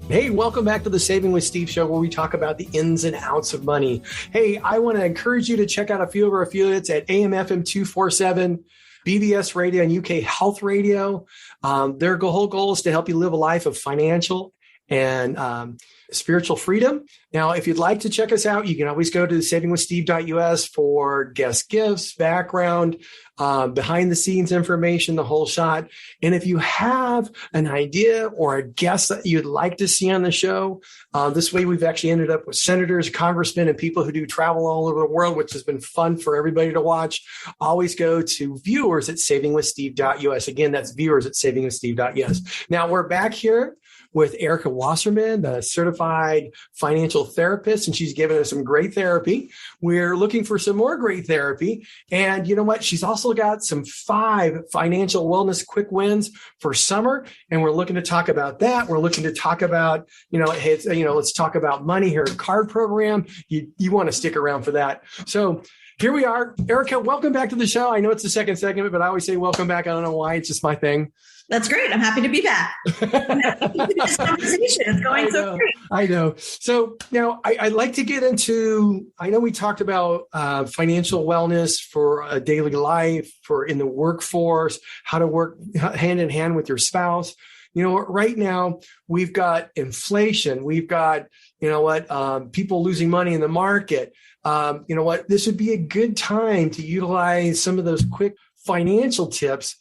Hey, welcome back to the Saving with Steve show, where we talk about the ins and outs of money. Hey, I want to encourage you to check out a few of our affiliates at AM/FM 247, BBS Radio, and UK Health Radio. Their whole goal is to help you live a life of financial and spiritual freedom. Now, if you'd like to check us out, you can always go to savingwithsteve.us for guest gifts, background, behind the scenes information, the whole shot. And if you have an idea or a guest that you'd like to see on the show, this way we've actually ended up with senators, congressmen, and people who do travel all over the world, which has been fun for everybody to watch. Always go to viewers at savingwithsteve.us. Again, that's viewers at savingwithsteve.us. Now we're back here with Erica Wasserman, the certified financial therapist, and she's given us some great therapy. We're looking for some more great therapy. And you know what? She's also got some 5 financial wellness quick wins for summer. And we're looking to talk about that. We're looking to talk about, let's talk about money here at card program. You want to stick around for that. So here we are. Erica, welcome back to the show. I know it's the second segment, but I always say welcome back. I don't know why. It's just my thing. That's great. I'm happy to be back. This conversation is going so great. I know. So now I'd like to get into, I know we talked about financial wellness for a daily life, for in the workforce, how to work hand in hand with your spouse. You know, right now we've got inflation. We've got, people losing money in the market. This would be a good time to utilize some of those quick financial tips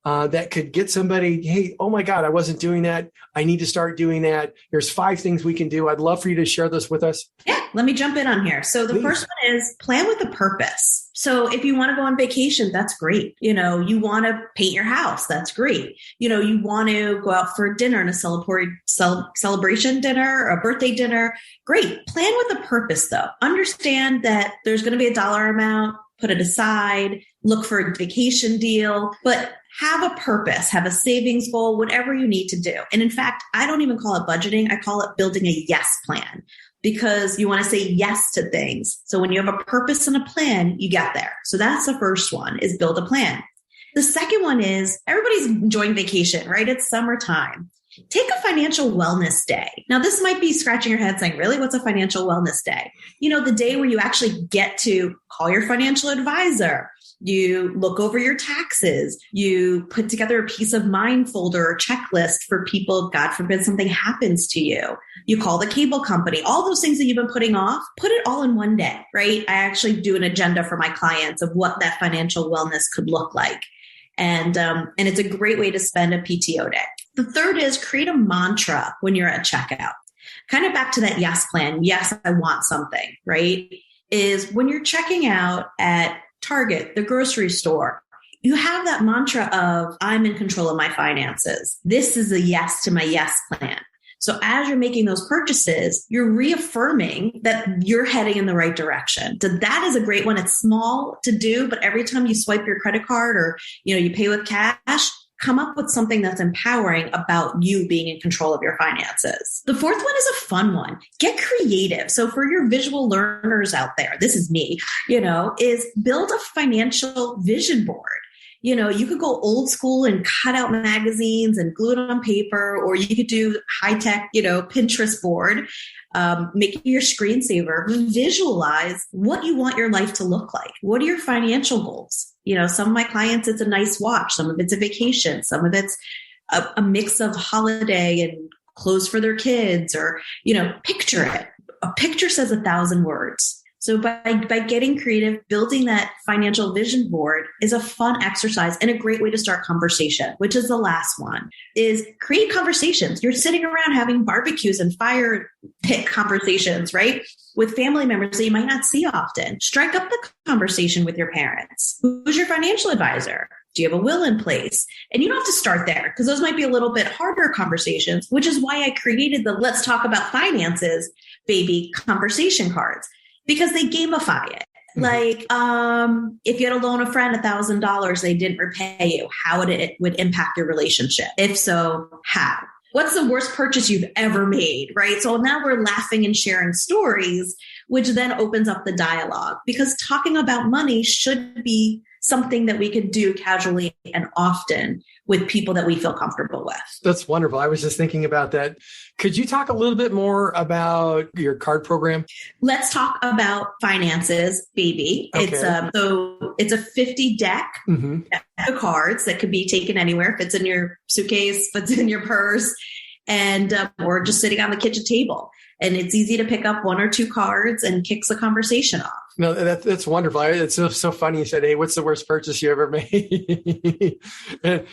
that could get somebody, hey, oh my God, I wasn't doing that. I need to start doing that. There's 5 things we can do. I'd love for you to share this with us. Yeah, let me jump in on here. So the first one is plan with a purpose. So if you want to go on vacation, that's great. You want to paint your house. That's great. You want to go out for dinner and a celebration dinner, or a birthday dinner. Great. Plan with a purpose though. Understand that there's going to be a dollar amount, put it aside, look for a vacation deal, but have a purpose, have a savings goal, whatever you need to do. And in fact, I don't even call it budgeting. I call it building a yes plan, because you want to say yes to things. So when you have a purpose and a plan, you get there. So that's the first one, is build a plan. The second one is everybody's enjoying vacation, right? It's summertime. Take a financial wellness day. Now, this might be scratching your head saying, really, what's a financial wellness day? The day where you actually get to call your financial advisor. You look over your taxes. You put together a peace of mind folder or checklist for people, God forbid something happens to you. You call the cable company. All those things that you've been putting off, put it all in one day, right? I actually do an agenda for my clients of what that financial wellness could look like. And it's a great way to spend a PTO day. The third is create a mantra when you're at checkout. Kind of back to that yes plan. Yes, I want something, right? Is when you're checking out at Target, the grocery store, you have that mantra of, I'm in control of my finances. This is a yes to my yes plan. So as you're making those purchases, you're reaffirming that you're heading in the right direction. So that is a great one. It's small to do, but every time you swipe your credit card or, you pay with cash, come up with something that's empowering about you being in control of your finances. The fourth one is a fun one. Get creative. So for your visual learners out there, this is me, is build a financial vision board. You could go old school and cut out magazines and glue it on paper, or you could do high tech, Pinterest board, make your screensaver, visualize what you want your life to look like. What are your financial goals? Some of my clients, it's a nice watch. Some of it's a vacation. Some of it's a mix of holiday and clothes for their kids, or, picture it. A picture says 1,000 words. So by getting creative, building that financial vision board is a fun exercise and a great way to start conversation, which is the last one, is create conversations. You're sitting around having barbecues and fire pit conversations, right? With family members that you might not see often. Strike up the conversation with your parents. Who's your financial advisor? Do you have a will in place? And you don't have to start there, because those might be a little bit harder conversations, which is why I created the Let's Talk About Finances, baby, conversation cards. Because they gamify it. Like, if you had to loan a friend $1,000, they didn't repay you, how it would impact your relationship? If so, how? What's the worst purchase you've ever made, right? So now we're laughing and sharing stories, which then opens up the dialogue, because talking about money should be something that we could do casually and often with people that we feel comfortable with. That's wonderful. I was just thinking about that. Could you talk a little bit more about your card program? Let's talk about finances, baby. Okay. It's a 50 deck of cards that could be taken anywhere. If it's in your suitcase, if it's in your purse, and or just sitting on the kitchen table. And it's easy to pick up one or two cards and kicks the conversation off. No, that's wonderful. It's so funny. You said, "Hey, what's the worst purchase you ever made?" And,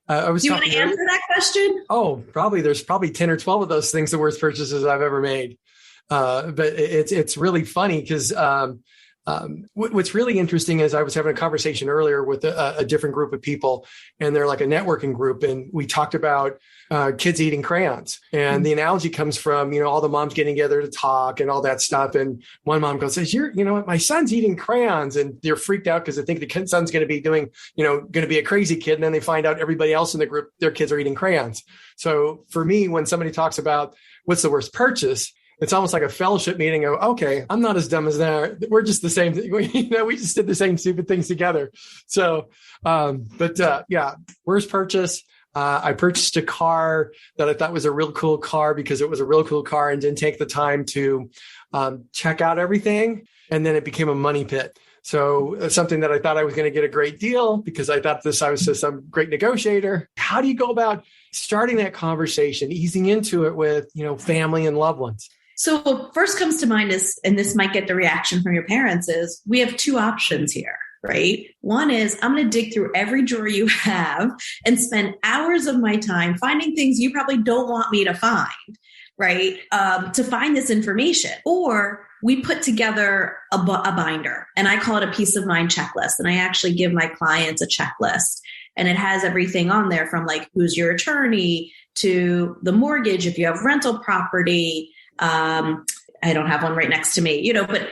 I was. Do you want to answer that question? Oh, there's probably 10 or 12 of those things the worst purchases I've ever made. But it's really funny because what's really interesting is I was having a conversation earlier with a different group of people, and they're like a networking group, and we talked about kids eating crayons. And the analogy comes from, all the moms getting together to talk and all that stuff. And one mom says, my son's eating crayons. And they're freaked out because they think the son's going to be doing, going to be a crazy kid. And then they find out everybody else in the group, their kids are eating crayons. So for me, when somebody talks about what's the worst purchase, it's almost like a fellowship meeting of, okay, I'm not as dumb as that. We're just the same. We just did the same stupid things together. So, worst purchase. I purchased a car that I thought was a real cool car because it was a real cool car and didn't take the time to check out everything. And then it became a money pit. So it's something that I thought I was going to get a great deal because I thought I was just some great negotiator. How do you go about starting that conversation, easing into it with, family and loved ones? So first comes to mind is, and this might get the reaction from your parents, is we have two options here. Right? One is I'm going to dig through every drawer you have and spend hours of my time finding things you probably don't want me to find, right? To find this information. Or we put together a binder, and I call it a peace of mind checklist. And I actually give my clients a checklist, and it has everything on there from like who's your attorney to the mortgage, if you have rental property, I don't have one right next to me, but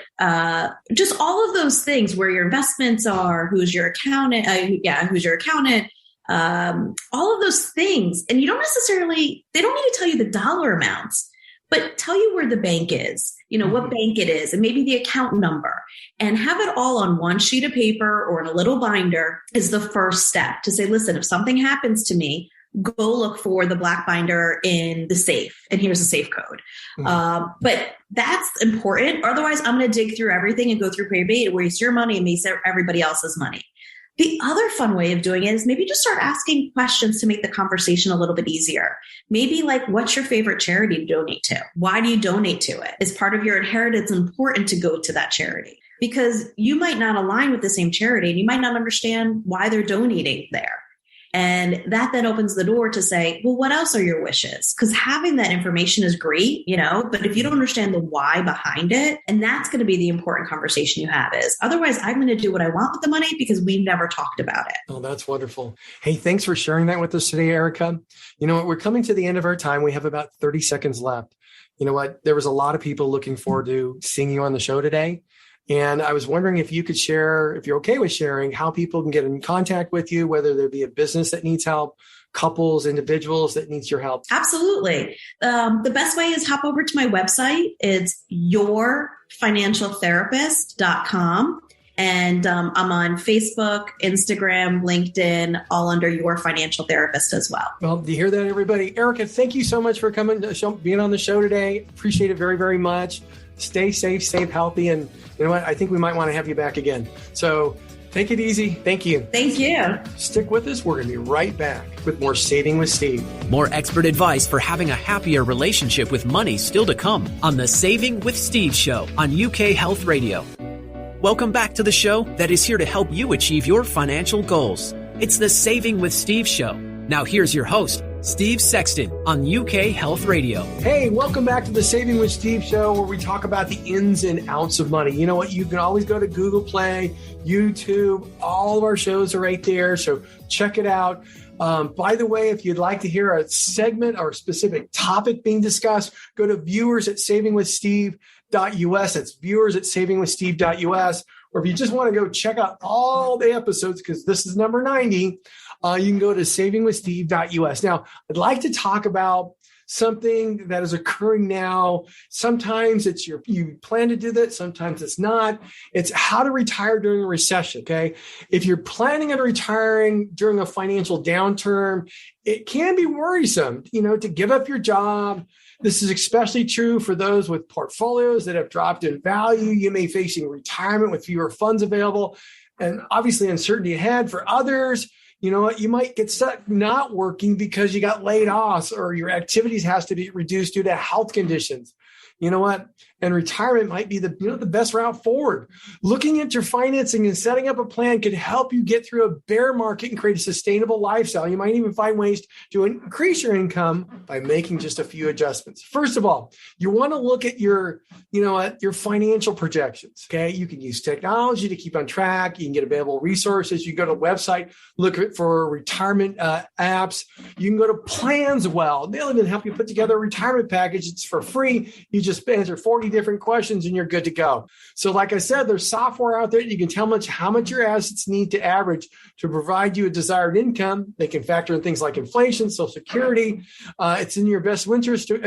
just all of those things, where your investments are, who's your accountant, who's your accountant, all of those things. And they don't need to tell you the dollar amounts, but tell you where the bank is, what bank it is, and maybe the account number, and have it all on one sheet of paper or in a little binder is the first step to say, listen, if something happens to me, go look for the black binder in the safe, and here's the safe code. But that's important. Otherwise, I'm going to dig through everything and go through probate and waste your money and waste everybody else's money. The other fun way of doing it is maybe just start asking questions to make the conversation a little bit easier. Maybe like, what's your favorite charity to donate to? Why do you donate to it? Is part of your inheritance important to go to that charity? Because you might not align with the same charity and you might not understand why they're donating there. And that then opens the door to say, well, what else are your wishes? Because having that information is great, but if you don't understand the why behind it, and that's going to be the important conversation you have is, otherwise I'm going to do what I want with the money because we've never talked about it. Oh, that's wonderful. Hey, thanks for sharing that with us today, Erica. You know what? We're coming to the end of our time. We have about 30 seconds left. You know what? There was a lot of people looking forward to seeing you on the show today. And I was wondering if you could share, if you're okay with sharing, how people can get in contact with you, whether there be a business that needs help, couples, individuals that needs your help. Absolutely. The best way is hop over to my website. It's yourfinancialtherapist.com. And I'm on Facebook, Instagram, LinkedIn, all under Your Financial Therapist as well. Well, do you hear that, everybody? Erica, thank you so much for coming, being on the show today. Appreciate it very, very much. Stay safe, stay healthy. And you know what? I think we might want to have you back again. So take it easy. Thank you. Thank you. Stick with us. We're going to be right back with more Saving with Steve. More expert advice for having a happier relationship with money still to come on the Saving with Steve show on UK Health Radio. Welcome back to the show that is here to help you achieve your financial goals. It's the Saving with Steve show. Now here's your host, Steve Sexton on UK Health Radio. Hey, welcome back to the Saving with Steve show, where we talk about the ins and outs of money. You know what? You can always go to Google Play, YouTube. All of our shows are right there. So check it out. By the way, if you'd like to hear a segment or a specific topic being discussed, go to viewers@savingwithsteve.us. That's viewers@savingwithsteve.us. Or if you just want to go check out all the episodes, because this is number 90, you can go to savingwithsteve.us. Now, I'd like to talk about something that is occurring now. Sometimes it's you plan to do that. Sometimes it's not. It's how to retire during a recession. Okay. If you're planning on retiring during a financial downturn, it can be worrisome, to give up your job. This is especially true for those with portfolios that have dropped in value. You may be facing retirement with fewer funds available and obviously uncertainty ahead. For others, you might get stuck not working because you got laid off or your activities has to be reduced due to health conditions. And retirement might be the best route forward. Looking at your financing and setting up a plan can help you get through a bear market and create a sustainable lifestyle. You might even find ways to increase your income by making just a few adjustments. First of all, you want to look at your financial projections. Okay. You can use technology to keep on track. You can get available resources. You go to a website, look for retirement apps. You can go to Plans Well. They'll even help you put together a retirement package. It's for free. You just answer 40 different questions and you're good to go. So like I said, there's software out there. You can tell how much your assets need to average to provide you a desired income. They can factor in things like inflation, Social Security. It's in your best interest to,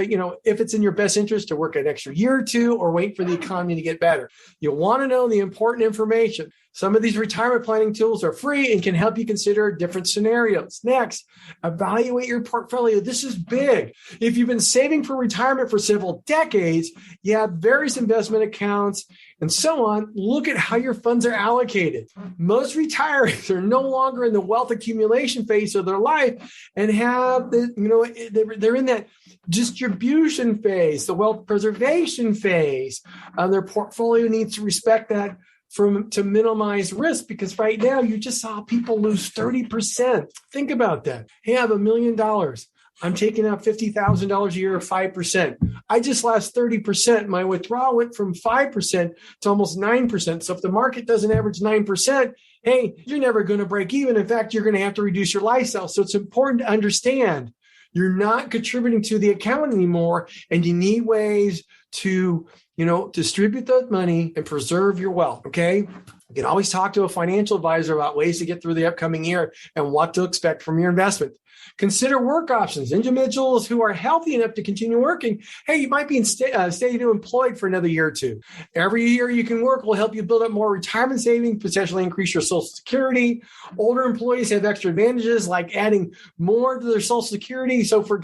if it's in your best interest to work an extra year or two or wait for the economy to get better. You'll want to know the important information. Some of these retirement planning tools are free and can help you consider different scenarios. Next, evaluate your portfolio. This is big. If you've been saving for retirement for several decades, you have various investment accounts and so on, look at how your funds are allocated. Most retirees are no longer in the wealth accumulation phase of their life and have they're in that distribution phase, the wealth preservation phase. Their portfolio needs to respect that to minimize risk, because right now you just saw people lose 30%. Think about that. Hey, I have $1 million. I'm taking out $50,000 a year, 5%. I just lost 30%. My withdrawal went from 5% to almost 9%. So if the market doesn't average 9%, hey, you're never going to break even. In fact, you're going to have to reduce your lifestyle. So it's important to understand you're not contributing to the account anymore, and you need ways to distribute that money and preserve your wealth. Okay. You can always talk to a financial advisor about ways to get through the upcoming year and what to expect from your investment. Consider work options. Individuals who are healthy enough to continue working, hey, you might be stay employed for another year or two. Every year you can work will help you build up more retirement savings, potentially increase your Social Security. Older employees have extra advantages like adding more to their Social Security. So more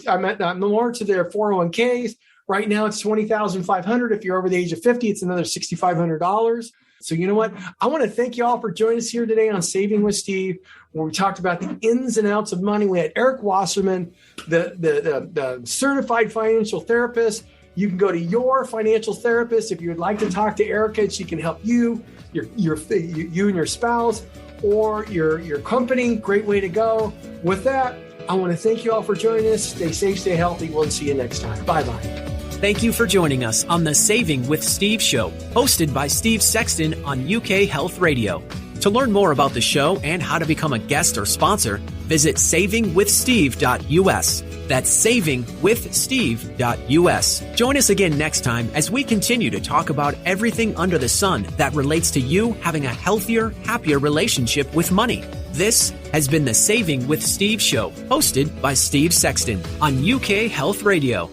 to their 401ks. Right now it's $20,500. If you're over the age of 50, it's another $6,500. So you know what? I want to thank you all for joining us here today on Saving with Steve, where we talked about the ins and outs of money. We had Eric Wasserman, the certified financial therapist. You can go to your financial therapist if you would like to talk to Erica. She can help you, you and your spouse, or your company. Great way to go. With that, I want to thank you all for joining us. Stay safe, stay healthy. We'll see you next time. Bye-bye. Thank you for joining us on the Saving with Steve show, hosted by Steve Sexton on UK Health Radio. To learn more about the show and how to become a guest or sponsor, visit savingwithsteve.us. That's savingwithsteve.us. Join us again next time as we continue to talk about everything under the sun that relates to you having a healthier, happier relationship with money. This has been the Saving with Steve show, hosted by Steve Sexton on UK Health Radio.